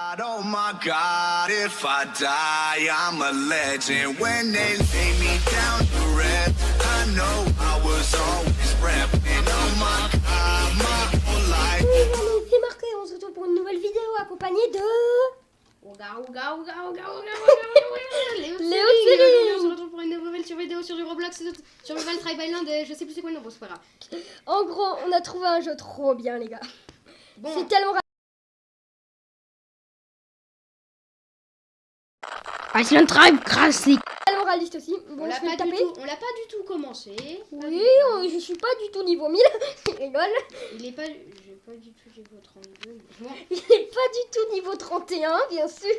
Oh my God, if I die, I'm a legend. When they lay me down to rest, I know I was always repping. Oh my God, my whole life. Oui, c'est marqué, on se retrouve pour une nouvelle vidéo accompagnée de... Léo Cyril. On se retrouve pour une nouvelle vidéo sur du Roblox, sur Level Tribe Island et je sais plus c'est quoi le nom, bon c'est pas grave. En gros, on a trouvé un jeu trop bien les gars. Bon, C'est tellement... Island Tribe classique. tellement réaliste aussi. Bon, On l'a je vais pas, le taper. on l'a pas du tout commencé. Oui, je suis pas du tout niveau 1000. Je rigole. Il est pas, j'ai pas du tout niveau 32. Bon, Il est pas du tout niveau 31, bien sûr.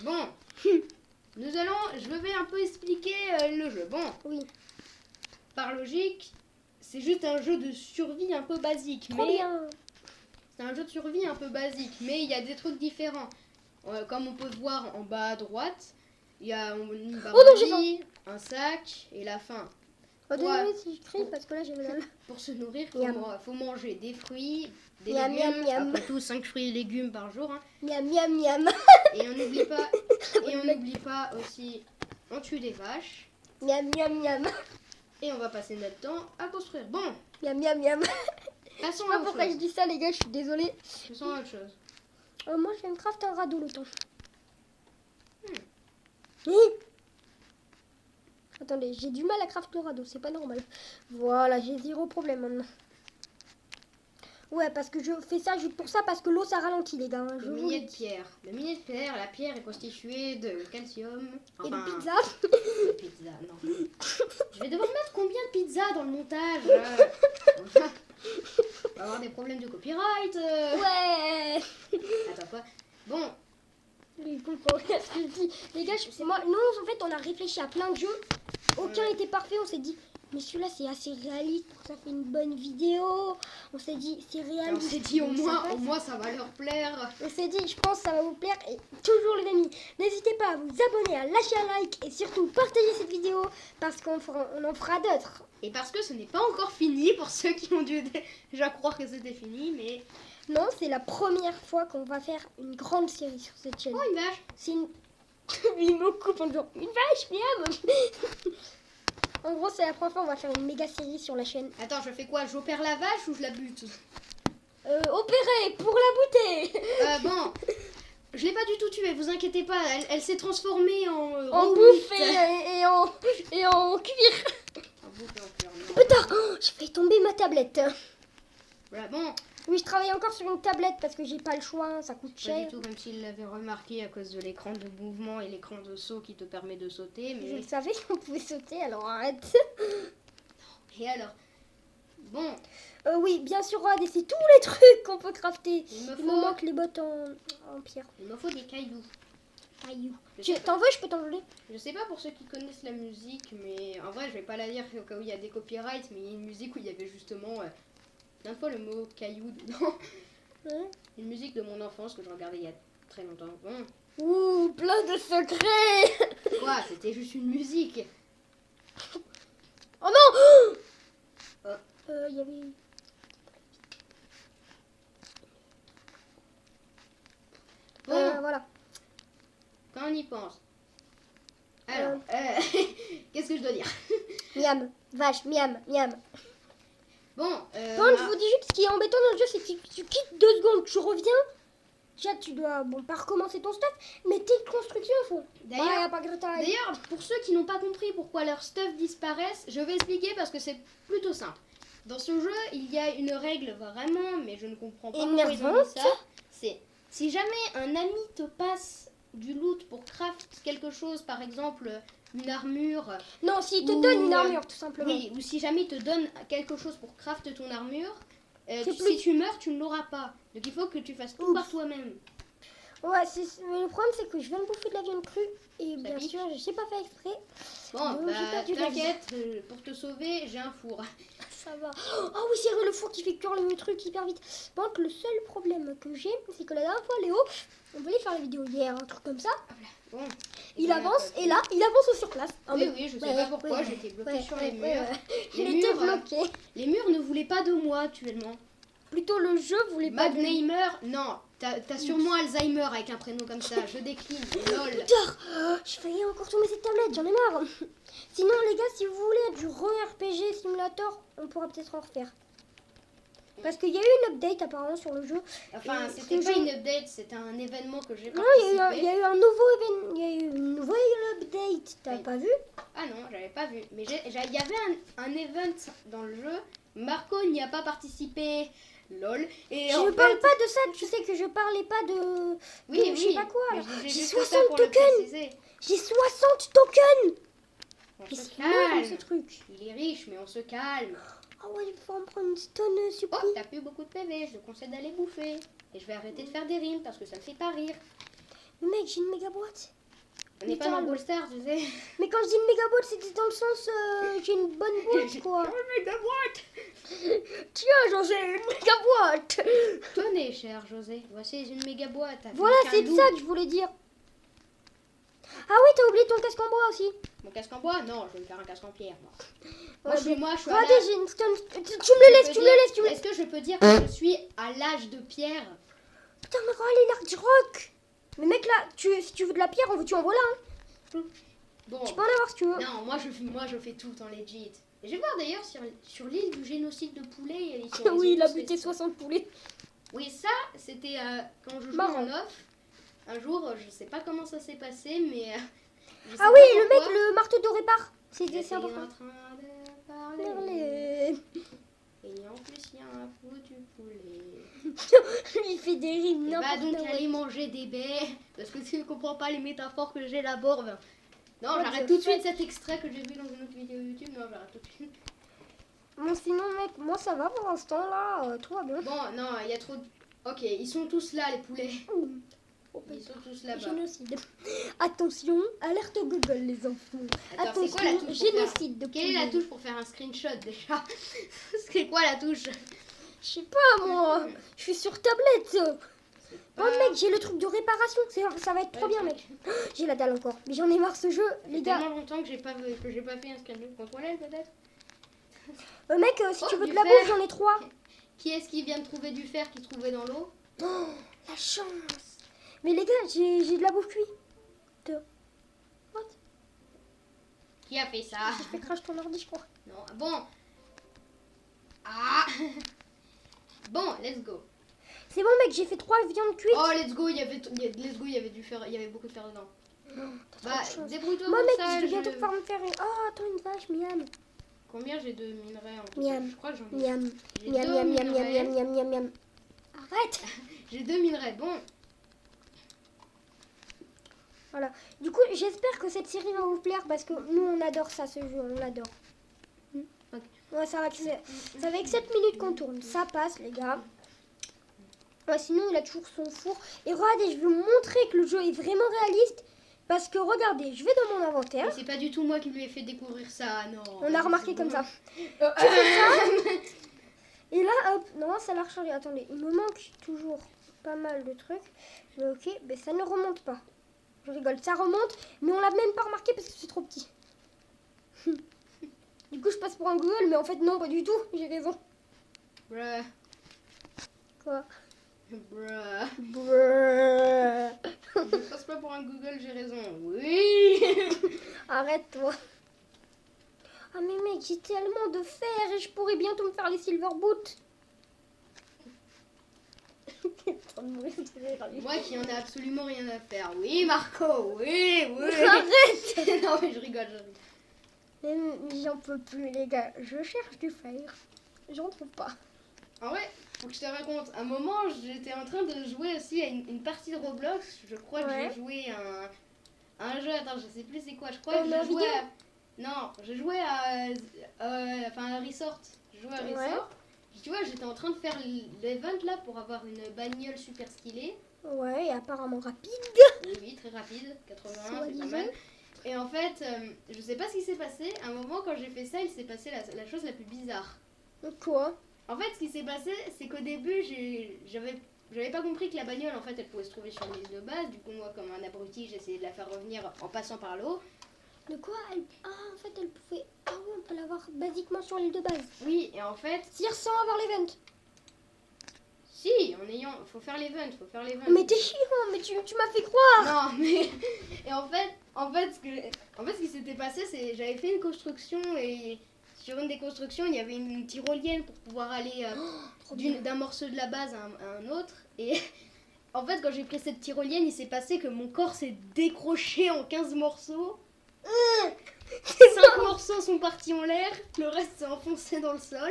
bon. Je vais un peu expliquer le jeu. Bon, Oui, par logique, c'est juste un jeu de survie un peu basique. trop mais bien. C'est un jeu de survie un peu basique, mais il y a des trucs différents. Comme on peut voir en bas à droite, il y a une barre Oh non, de j'ai vie, un sac et la faim. Désolé si je crie parce que là j'ai mal. Pour se nourrir, Miam. faut manger des fruits, des Miam, légumes. miam, miam. Après tout, 5 fruits et légumes par jour. Hein. Miam, miam, miam. Et on n'oublie pas aussi, on tue des vaches. Miam, miam, miam. Et on va passer notre temps à construire. Bon, Miam, miam, miam. Je passons sais pas à autre pourquoi je chose. dis ça les gars, je suis désolée. Passons à autre chose. Moi je vais me crafter un radeau le temps. Attendez, j'ai du mal à crafter le radeau, c'est pas normal. Voilà, j'ai zéro problème maintenant. Ouais, parce que je fais ça juste pour ça, parce que l'eau ça ralentit les gars. hein, je Le vous minier le de dis. pierre. Le minier de pierre, la pierre est constituée de calcium. Et de pizza. De pizza, non. Je vais devoir mettre combien de pizzas dans le montage on va avoir des problèmes de copyright. Ouais. Attends quoi. Bon, Il comprend rien ce que je dis. Les gars, nous en fait on a réfléchi à plein de jeux. Aucun était parfait, on s'est dit, mais celui-là c'est assez réaliste pour que ça fait une bonne vidéo. On s'est dit, c'est on réaliste. s'est dit au ça passe. moins ça va leur plaire. On s'est dit, je pense que ça va vous plaire. Et toujours les amis, n'hésitez pas à vous abonner, à lâcher un like et surtout partager cette vidéo parce qu'on en fera d'autres. Et parce que ce n'est pas encore fini pour ceux qui ont dû déjà croire que c'était fini, mais... Non, c'est la première fois qu'on va faire une grande série sur cette chaîne. Oh, une vache. C'est une... Il me coupe en disant, une vache, miam. En gros, c'est la première fois qu'on va faire une méga série sur la chaîne. Attends, je fais quoi? J'opère la vache ou je la bute? Opéré pour la bouteille. Bon, je l'ai pas du tout tuée, vous inquiétez pas, elle s'est transformée en... En raw bouffe meat. et en cuir. En bouffe et en cuir, non. Putain, j'ai fait tomber ma tablette. Voilà, bon, Oui, je travaille encore sur une tablette parce que j'ai pas le choix, ça coûte pas cher. du tout comme s'il l'avait remarqué à cause de l'écran de mouvement et l'écran de saut qui te permet de sauter, Je mais... le savais qu'on pouvait sauter, alors arrête. Et alors? Bon, Oui, bien sûr, regarde, et c'est tous les trucs qu'on peut crafter. il me Il me faut, manque les bottes en pierre. il me faut des cailloux. Caillou. Je sais, T'en veux, je peux t'en voler. je sais pas pour ceux qui connaissent la musique, mais en vrai je vais pas la dire au cas où il y a des copyrights, mais il y a une musique où il y avait justement plein de fois le mot caillou dedans. Ouais. Une musique de mon enfance que je regardais il y a très longtemps. Bon, Ouh, plein de secrets. quoi, c'était juste une musique. Oh non. Il y avait... Bon, voilà. quand on y pense. Alors, qu'est-ce que je dois dire? Miam, vache, miam, miam. Bon, Bon, je vous dis juste, ce qui est embêtant dans le jeu, c'est que tu quittes 2 secondes, tu reviens. Déjà, tu dois, pas recommencer ton stuff, mais tes constructions, faut. D'ailleurs, pas Greta. D'ailleurs, pour ceux qui n'ont pas compris pourquoi leurs stuff disparaissent, je vais expliquer parce que c'est plutôt simple. Dans ce jeu, il y a une règle vraiment, mais je ne comprends pas pourquoi ils ont mis ça. C'est si jamais un ami te passe du loot pour craft quelque chose, par exemple une armure, Non, s'il te Ou, donne une armure, tout simplement. oui, ou si jamais il te donne quelque chose pour craft ton armure, C'est si plus- tu meurs, tu ne l'auras pas. Donc il faut que tu fasses tout Oups. par toi-même. Ouais, mais le problème, c'est que je viens de bouffer de la viande crue. Et Ça bien pique. sûr, je sais pas faire exprès. Bon, Donc, j'ai perdu de la vie. t'inquiète, pour te sauver, j'ai un four. Ça va. Oh oui, c'est vrai, le four qui fait cuire le truc hyper vite. Par contre, le seul problème que j'ai, c'est que la dernière fois, Léo, on voulait faire la vidéo hier, un truc comme ça. Bon, Il avance, et là, il avance sur place. Oui, oui, je sais pas pourquoi, j'étais bloquée sur les murs. Les Il était murs, bloqué. Les murs ne voulaient pas de moi actuellement. Plutôt le jeu voulait pas de lui. Magnamer, non, T'as sûrement Alzheimer avec un prénom comme ça. Je décline. Lol. Putain, j'ai failli encore tomber cette tablette, j'en ai marre. Sinon les gars, si vous voulez du re-RPG simulator, on pourra peut-être en refaire. Parce qu'il y a eu une update apparemment sur le jeu. Enfin, Et c'était c'est pas le une update, c'était un événement que j'ai Non, participé. il y a eu un nouveau événement, il y a eu une nouvelle update, t'as Oui. pas vu? Ah non, j'avais pas vu. Mais il y avait un event dans le jeu. Marco n'y a pas participé. Lol. Et Je en parle fait- pas de ça, tu sais que je parlais pas de... Oui, de je sais pas quoi. mais là. j'ai J'ai juste 60 ça pour le tokens. préciser. J'ai 60 tokens. On Mais se c'est énorme ce calme. truc. Il est riche, mais on se calme. Ah ouais, il faut en prendre une tonne Oh, supplémentaire. t'as plus beaucoup de PV, je te conseille d'aller bouffer. Et je vais arrêter de faire des rimes parce que ça me fait pas rire. Mais mec, j'ai une méga boîte. On n'est pas dans Littéralement. Brawl Stars, tu sais. Mais quand je dis une méga boîte, c'était dans le sens j'ai une bonne boîte quoi. une méga boîte. Tiens, j'en ai une méga boîte. Tenez, cher José, voici une méga boîte. avec Voilà, un c'est loup. ça que je voulais dire. Ah oui, t'as oublié ton casque en bois aussi. Mon casque en bois? Non, je vais me faire un casque en pierre. Moi, Ouais, moi, je suis à regardez, l'âge- j'ai une stone. Tu me le laisses, tu me le laisses, tu me le laisses. Est-ce que je peux dire que je suis à l'âge de pierre? Putain, mais regardez l'arc du rock. Mais mec, là, si tu veux de la pierre, tu en voilà. Hein. Bon, Tu peux en avoir si tu veux. non, moi je fais tout en legit. Et je vais voir d'ailleurs sur l'île du génocide de poulets. Oui, il a buté 60 poulets. Oui, ça, c'était quand je jouais Marrant. en off. Un jour, je sais pas comment ça s'est passé, mais. Je sais Ah pas oui, le pourquoi. mec, le marteau de répare. J'étais C'est en important. train de parler. Merlin. Et en plus, il y a un foutu poulet. Il fait des rimes Il va n'importe donc où. aller manger des baies. Parce que tu ne comprends pas les métaphores que j'élabore. Ben, non, What j'arrête the tout de suite fuck? cet extrait que j'ai vu dans une autre vidéo YouTube. Non, j'arrête tout de suite. Bon, sinon, mec, moi ça va pour l'instant là. Tout va bien. Bon, non, il y a trop de. Ok, ils sont tous là, les poulets. Oh, Ils sont tous là-bas. génocide. Attention, alerte Google, les enfants. Attends, c'est quoi la Attention, touche pour génocide de Quelle est la poulets. touche pour faire un screenshot déjà? C'est quoi la touche? Je sais pas, moi. Je suis sur tablette. C'est Bon, pas- mec, j'ai le truc de réparation. Ça va être trop Ouais, bien, mec. J'ai la dalle encore. Mais j'en ai marre ce jeu, les C'est gars. tellement longtemps que j'ai pas fait un screenshot contrôlé peut-être. Mec, si Oh, tu veux du de la fer. bouffe, j'en ai 3. Qui est-ce qui vient de trouver du fer qu'il trouvait dans l'eau? Oh, la chance. Mais les gars, j'ai de la bouffe cuite. Qui a fait ça? J'ai fait crash ton ordi, je crois. Non, bon. Ah. Bon, let's go. C'est bon, mec, j'ai fait 3 viandes cuites. Oh, let's go, il y avait du fer, il y avait beaucoup de fer dedans. T'as Bah, trop de chance. débrouille-toi Moi, pour mec, ça. je vais bientôt pouvoir me faire une. Oh, attends, une vache, miam. Combien j'ai de minerais en tout? Miam. Je crois que j'en ai. Miam. J'ai Miam, deux miam, miam, miam, minerais. miam, miam, miam, miam. Arrête. J'ai 2 minerais. Bon, Voilà. Du coup, j'espère que cette série va vous plaire parce que nous, on adore ça, ce jeu, on l'adore. Ok. Ouais, ça va avec 7 minutes qu'on tourne. Ça passe, les gars. Ouais, sinon, il a toujours son four. Et regardez, je vais vous montrer que le jeu est vraiment réaliste. Parce que regardez, je vais dans mon inventaire. mais c'est pas du tout moi qui lui ai fait découvrir ça, non. On a remarqué comme ça. Euh, Tu fais ça. Et là, hop, non, ça l'a rechargé. Attendez, il me manque toujours pas mal de trucs. Mais ok, mais ça ne remonte pas. Je rigole, ça remonte, mais on l'a même pas remarqué parce que c'est trop petit. Du coup, je passe pour un Google, mais en fait, non, pas du tout. J'ai raison. Bruh. Quoi? Bruh. Brrr. Je passe pas pour un Google, j'ai raison. Oui. Arrête-toi. Ah, mais mec, j'ai tellement de fer et je pourrais bientôt me faire les silver boots. T'es en train de mourir de rire, lui. Moi qui en ai absolument rien à faire. Oui, Marco, oui, oui. Arrête. Non, mais je rigole, je rigole. Mais j'en peux plus, les gars. Je cherche du fer. J'en trouve pas. En vrai, faut que je te raconte. Un moment, j'étais en train de jouer aussi à une partie de Roblox. Je crois que Ouais. j'ai joué à un jeu. Attends, je sais plus c'est quoi. Je crois que la j'ai joué vidéo. Non, j'ai joué à. Enfin, à Resort. J'ai joué à Ouais. Resort. Tu vois, j'étais en train de faire l'event là pour avoir une bagnole super stylée. Ouais, et apparemment rapide. Oui, oui, très rapide. 81, c'est pas Soi-disant. mal. Et en fait, je sais pas ce qui s'est passé. À un moment, quand j'ai fait ça, il s'est passé la chose la plus bizarre. Quoi? En fait, ce qui s'est passé, c'est qu'au début, j'avais pas compris que la bagnole, en fait, elle pouvait se trouver sur l'île de base. Du coup, moi, comme un abruti, j'ai essayé de la faire revenir en passant par l'eau. De quoi Ah, en fait, elle pouvait... Ah oui, on peut l'avoir basiquement sur l'île de base. Oui, et en fait, C'est-à-dire sans avoir l'event. Si, faut faire l'event, Mais t'es chiant, mais tu m'as fait croire. Non, mais et en fait, ce qui s'était passé, c'est j'avais fait une construction et sur une des constructions, il y avait une tyrolienne pour pouvoir aller d'un morceau de la base à un autre. Et en fait, quand j'ai pris cette tyrolienne, il s'est passé que mon corps s'est décroché en 15 morceaux. 5 morceaux sont partis en l'air, le reste s'est enfoncé dans le sol.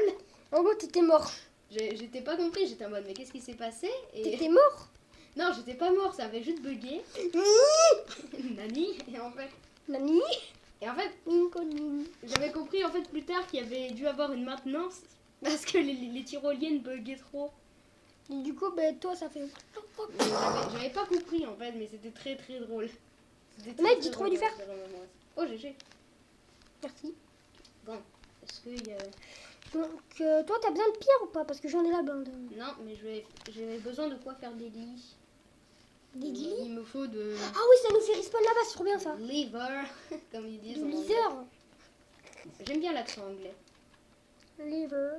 En gros, t'étais mort. J'étais pas compris, j'étais en mode mais qu'est-ce qui s'est passé et... T'étais mort. Non, j'étais pas mort, ça avait juste bugué. Nani. Et en fait, Nani. j'avais compris en fait plus tard qu'il y avait dû avoir une maintenance parce que les tyroliennes buguaient trop. Et du coup, ben, toi, ça fait... Mais j'avais pas compris en fait, mais c'était très très drôle. Mec, j'ai trouvé du fer. Oh, GG. Merci. Bon, est-ce qu'il y a... Donc, toi, t'as besoin de pierre ou pas? Parce que j'en ai la bande. Non, mais j'avais besoin de quoi faire des lits. Des lits? Il me faut de... Ah oui, ça nous fait respawn là-bas, c'est trop bien ça. Lever, comme ils disent. Du en anglais. leader. J'aime bien l'accent anglais. Lever.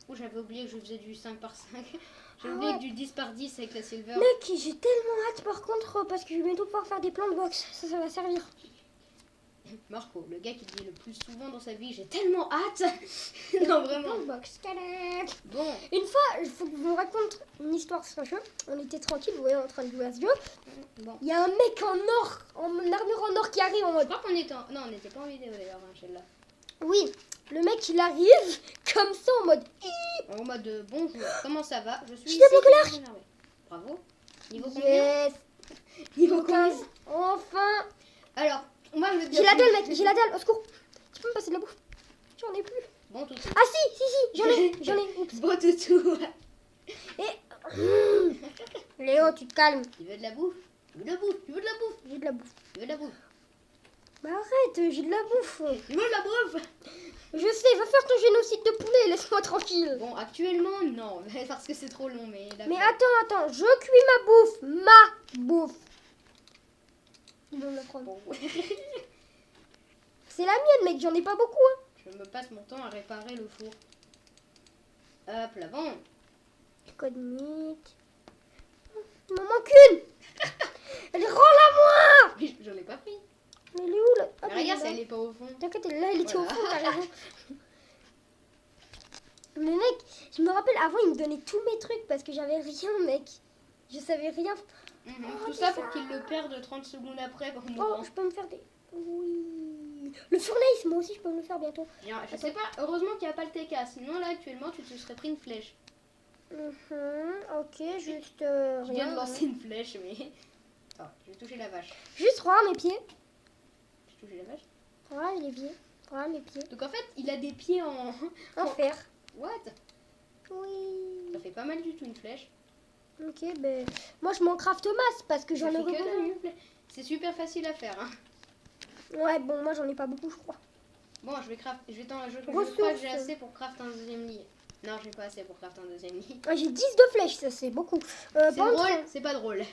Oh, j'avais oublié que je faisais du 5 par 5. J'ai Ah oublié ouais. que du 10 par 10 avec la silver. Mec, j'ai tellement hâte par contre, parce que je vais bientôt pouvoir faire des plans de boxe. Ça va servir. Marco, le gars qui dit le plus souvent dans sa vie, j'ai tellement hâte. Non, vraiment. Plans de boxe. Tadam. Bon, Une fois, il faut que je vous raconte une histoire sur un jeu. On était tranquille, vous voyez, en train de jouer à ce jeu. bon. Il y a un mec en or, en armure en or qui arrive en Je mode... crois qu'on était Non, on n'était pas en vidéo d'ailleurs, hein, celle-là. Oui, le mec il arrive comme ça en mode... En mode bonjour, comment ça va? Je suis Je débloque ici. l'arc. Bravo. Niveau combien? Yes. Niveau 15. combien? Enfin. Alors, moi je veux dire... J'ai la dalle, mec, j'ai la dalle, au secours. Tu peux me passer de la bouffe? J'en ai plus. Bon, tout de suite. Ah si, j'en ai. Oups. Bon, tout. Léo, tu te calmes. Tu veux de la bouffe? Tu veux de la bouffe? Tu veux de la bouffe? J'ai de la bouffe. Tu veux de la bouffe? Bah arrête, j'ai de la bouffe. Tu veux de la bouffe? Je sais, va faire ton génocide de poulet, laisse-moi tranquille. Bon, actuellement, non, parce que c'est trop long, mais... Mais attends, je cuis ma bouffe. Ma bouffe. Ils vont me la prendre. Bon, C'est la mienne, mec, j'en ai pas beaucoup. Hein. je me passe mon temps à réparer le four. Hop, là, bon. Code mythe. Il m'en manque une. Elle rends-la-moi. Mais j'en ai pas pris. Mais elle est où là? Ah, Mais regarde, elle est si là. elle est pas au fond. T'inquiète, là, elle était Voilà. au fond, t'as raison. Mais mec, je me rappelle, avant, il me donnait tous mes trucs parce que j'avais rien, mec. Je savais rien. Mhm, Oh, tout ça pour qu'il le perde 30 secondes après en Oh, mourant. je peux me faire des... Oui. Le furnace, moi aussi, je peux me le faire bientôt. Bien, je sais pas, heureusement qu'il n'y a pas le TK, sinon là actuellement tu te serais pris une flèche. Ok, juste Je viens rien. de lancer une flèche, mais... Attends, je vais toucher la vache. Juste, regarde mes pieds. J'ai touché la vache. Regarde les pieds. Regarde mes pieds. Donc en fait, il a des pieds en... En fer. What? Oui. Ça fait pas mal du tout une flèche. Ok, ben... Moi, je m'en crafte masse parce que Ça j'en ai fait que dalle, beaucoup. une flèche. C'est super facile à faire. Hein. Ouais, bon, moi, j'en ai pas beaucoup, je crois. Bon, je crois que Ressources. j'ai assez pour craft un deuxième lit. Non, j'ai pas assez pour craft un deuxième lit. Ah, j'ai 10 de flèches, ça, c'est beaucoup. C'est par contre, drôle, c'est pas drôle.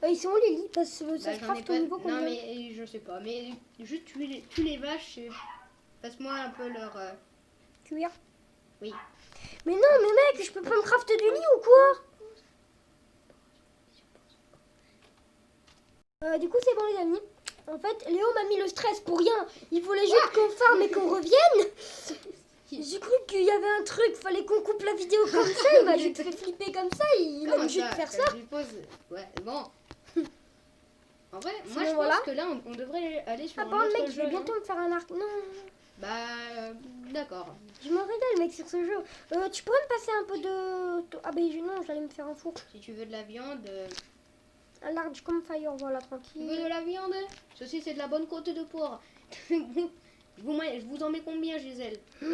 Ils sont où les lits? Parce que ça Bah, se j'en ai craft au pas. niveau Non, combien? mais je sais pas. Mais juste tuer les vaches, passe-moi un peu leur. Cuir. Oui. Mais non, mais mec, je peux pas me crafter du lit ou quoi? Du coup, c'est bon, les amis. En fait, Léo m'a mis le stress pour rien. Il voulait juste qu'on farme et qu'on revienne. J'ai cru qu'il y avait un truc, fallait qu'on coupe la vidéo comme ça. Il m'a juste fait flipper comme ça. Il a juste faire ça. Ouais, bon. En vrai, moi Sinon, je voilà. pense que là on devrait aller sur Ah, un par contre, autre mec, je jeu. vais bientôt me faire un arc. Non, Bah, d'accord. je me régale, mec, sur ce jeu. Tu pourrais me passer un peu de... Ah, ben non, j'allais me faire un four. Si tu veux de la viande. Un large comme fire, voilà, Tu veux tranquille. de la viande? Ceci c'est de la bonne côte de porc. je vous en mets combien, Gisèle? Mec,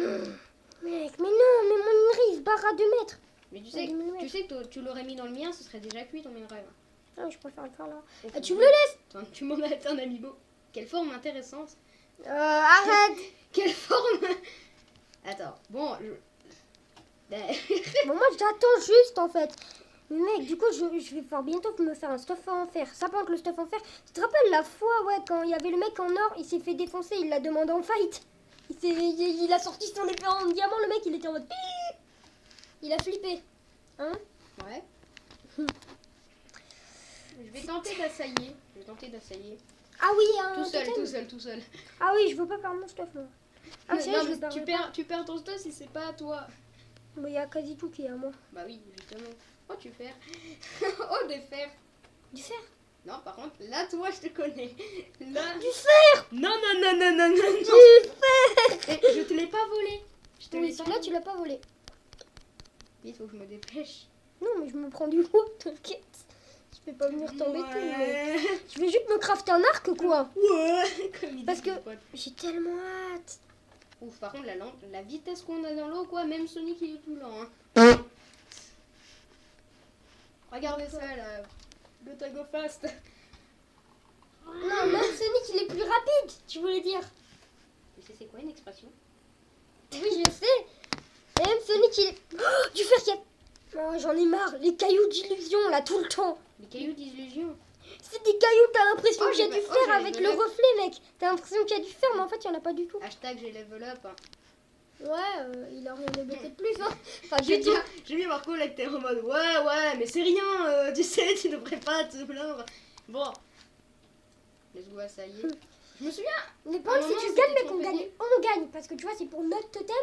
mais non, mais mon minerai, il se barre à 2 mètres. Mais tu Ouais, sais, 10 mm. que tu l'aurais mis dans le mien, ce serait déjà cuit ton minerai. Ah, je préfère le faire là. Oh, Ah, tu me le laisses? Attends, tu m'en as un amiibo. Quelle forme intéressante. Arrête. Quelle forme. Attends, bon, Ben, Bon, moi, j'attends juste, en fait. Mais mec, du coup, je vais faire bientôt me faire un stuff en fer. Ça, par contre, le stuff en fer... Tu te rappelles la fois, ouais, quand il y avait le mec en or, il s'est fait défoncer, il l'a demandé en fight. Il a sorti son épée en diamant, le mec, il était en mode... Il a flippé. Hein? Ouais. Je vais tenter d'assailler. Ah oui, un Tout seul, totem. tout seul. Ah oui, je veux pas perdre mon stuff, moi. Ah, c'est vrai, Non, je mais le perdrai tu perds ton stuff si c'est pas à toi. Mais il y a quasi tout qui est à moi. Bah oui, justement. Oh, tu fais. Oh, des fers. Du fer. Non, par contre, là, toi, je te connais. Là. Du fer. Non, non, non, non, non, non, non. Du fer. Eh, je te l'ai pas volé. Je te Oui, l'ai pas celui-là, volé. tu l'as pas volé. Il faut que je me dépêche. Non, mais je me prends du coup, t'inquiète. Je vais pas venir t'embêter. Mais... Ouais. Je vais juste me crafter un arc, quoi. Ouais. Comme il Parce dit, que- mon pote. J'ai tellement hâte. Ouf, par contre, la vitesse qu'on a dans l'eau, quoi, même Sonic, il est plus lent. Hein. Regardez ça, là. Le tag go fast. Non, même Sonic, il est plus rapide, tu voulais dire. C'est quoi une expression? Oui, je sais. Et même Sonic, il est... Oh, du fer qui a... Oh, j'en ai marre. Les cailloux d'illusion, là, tout le temps. Les cailloux d'illusion. C'est des cailloux, t'as l'impression Oh, qu'il y a j'ai du pas- fer oh, j'ai avec level le up. reflet, mec. T'as l'impression qu'il y a du fer, mais en fait, il y en a pas du tout. Hashtag j'ai level up. Ouais, il a rien débloqué de plus, hein. Enfin, J'ai du tout. mis Marco là que t'es en mode ouais, mais c'est rien, tu sais, tu devrais pas te plaindre. Bon. Let's go, ça y est. Je me souviens. Mais À par un contre, si moment, tu c'était gagnes, mec, trop on gagne. pénible. On gagne. Parce que tu vois, c'est pour notre totem.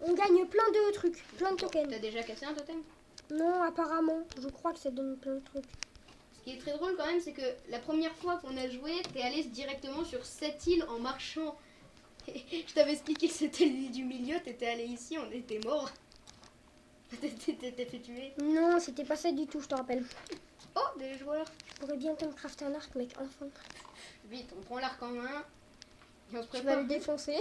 On gagne plein de trucs. Plein de tokens. T'as déjà cassé un totem? Non, apparemment. Je crois que ça donne plein de trucs. Ce qui est très drôle quand même, c'est que la première fois qu'on a joué, t'es allé directement sur cette île en marchant. Je t'avais expliqué que c'était l'île du milieu, t'étais allé ici, on était mort. T'étais fait tuer. Non, c'était pas ça du tout, je te rappelle. Oh, des joueurs. Je pourrais bientôt me crafter un arc, mec, enfin. Vite, on prend l'arc en main. Et on se Tu vas prépare. le défoncer.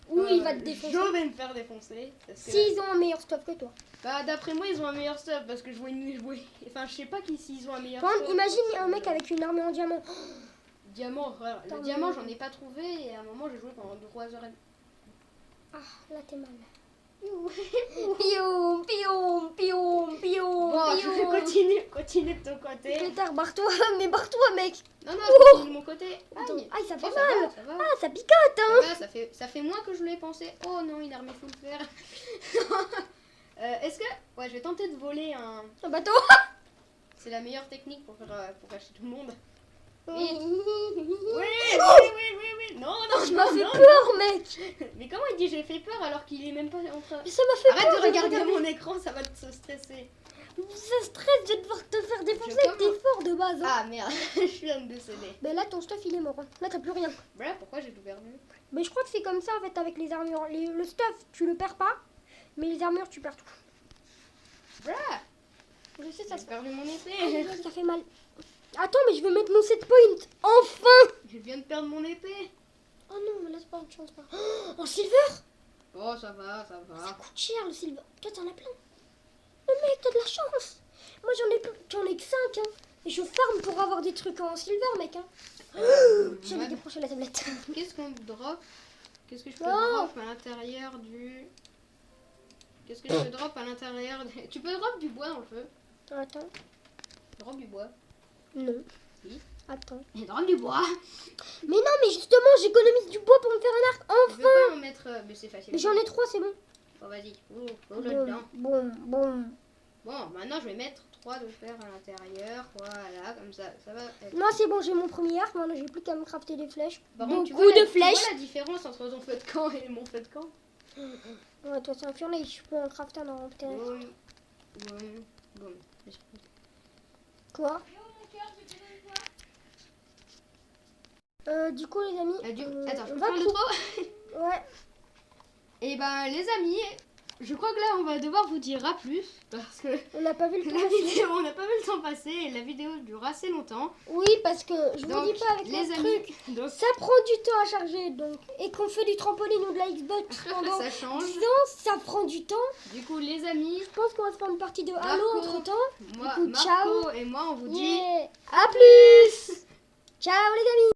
Oui, il va te défoncer. Je vais me faire défoncer. Parce que, S'ils ont un meilleur stuff que toi. bah, d'après moi, ils ont un meilleur stuff parce que je vois une jouer. Enfin, je sais pas s'ils ont un meilleur Par stuff. contre, imagine un mec avec une armure en diamant. Diamant, frère. Le Attends, diamant, mais- j'en ai pas trouvé et à un moment, j'ai joué pendant 3 heures et demie. Ah, là t'es mal. Pium, pium, pium, pium, Bon, pium. continue de ton côté. Pétard, barre-toi, mais barre-toi, mec. Non, non, je continue de mon côté. Aïe. Aïe, ça fait Oh, ça mal. va, ça va. Ah, ça picote, hein. Ça fait moins que je l'ai pensé. Oh non, une armée full fer. Est-ce que... Ouais, je vais tenter de voler un... Un bateau. C'est la meilleure technique pour acheter tout le monde. Oui. Oui. Non. Tu m'as fait peur, mec. Mais comment il dit j'ai fait peur alors qu'il est même pas en train... Mais ça m'a fait Arrête peur. de regarder mon écran, ça va te stresser. Ça stresse de devoir te faire défoncer. Je commence. T'es fort de base. Hein. Ah merde, je viens de décéder. Mais là, ton stuff, il est mort. Hein. Là, t'as plus rien. Voilà pourquoi j'ai tout perdu. Mais je crois que c'est comme ça, en fait, avec les armures. Le stuff, tu le perds pas. Mais les armures, tu perds tout. Voilà, Je sais, ça j'ai se perdu mon épée. fait. Ça fait mal. Attends, mais je veux mettre mon set point. Enfin. Je viens de perdre mon épée. Oh non, mais là, c'est pas une chance. Pas. Oh, en silver. Oh ça va. Ça coûte cher, le silver. Toi, t'en as plein. Mais mec, t'as de la chance. Moi, j'en ai que 5. Hein. Et je farm pour avoir des trucs en silver, mec. Hein. J'avais Ouais. décroché la tablette. Qu'est-ce qu'on drop? Qu'est-ce que je peux Non. drop à l'intérieur du... Qu'est-ce que je peux drop à l'intérieur du... Tu peux drop du bois dans le feu. Attends. Drop du bois. Non. Si. Attends. Et drop du bois. Mais non, mais justement, j'économise du bois pour me faire un arc. Je Enfin. veux pas en mettre... Mais c'est facile. Mais j'en ai 3, c'est bon. Oh vas-y. Oh là-dedans. Bon. Bon, maintenant je vais mettre 3 de fer à l'intérieur. Voilà, comme ça. Ça va être... Non, c'est bon, j'ai mon premier arc. Maintenant, j'ai plus qu'à me crafter des flèches. Par contre, tu Beaucoup vois, de tu vois flèches. la différence entre ton feu de camp et mon feu de camp? Ouais, toi, c'est un furnet. Je peux en crafter un en peut-être. Bon. Quoi Du coup, les amis. Attends, je on peux va faire le cou- trop? Ouais. Et ben les amis, je crois que là on va devoir vous dire à plus parce que On n'a pas vu le temps. la vidéo, on n'a pas vu le temps passer et la vidéo dure assez longtemps. Oui, parce que je vous Donc dis pas avec les mon amis, truc. donc Ça prend du temps à charger, donc. Et qu'on fait du trampoline ou de la Xbox pendant ça change. 10 ans, ça prend du temps. Du coup les amis, Je pense qu'on va se faire une partie de Halo Marco, entre temps. moi, Du coup, Marco et moi on vous dit À plus. Ciao les amis.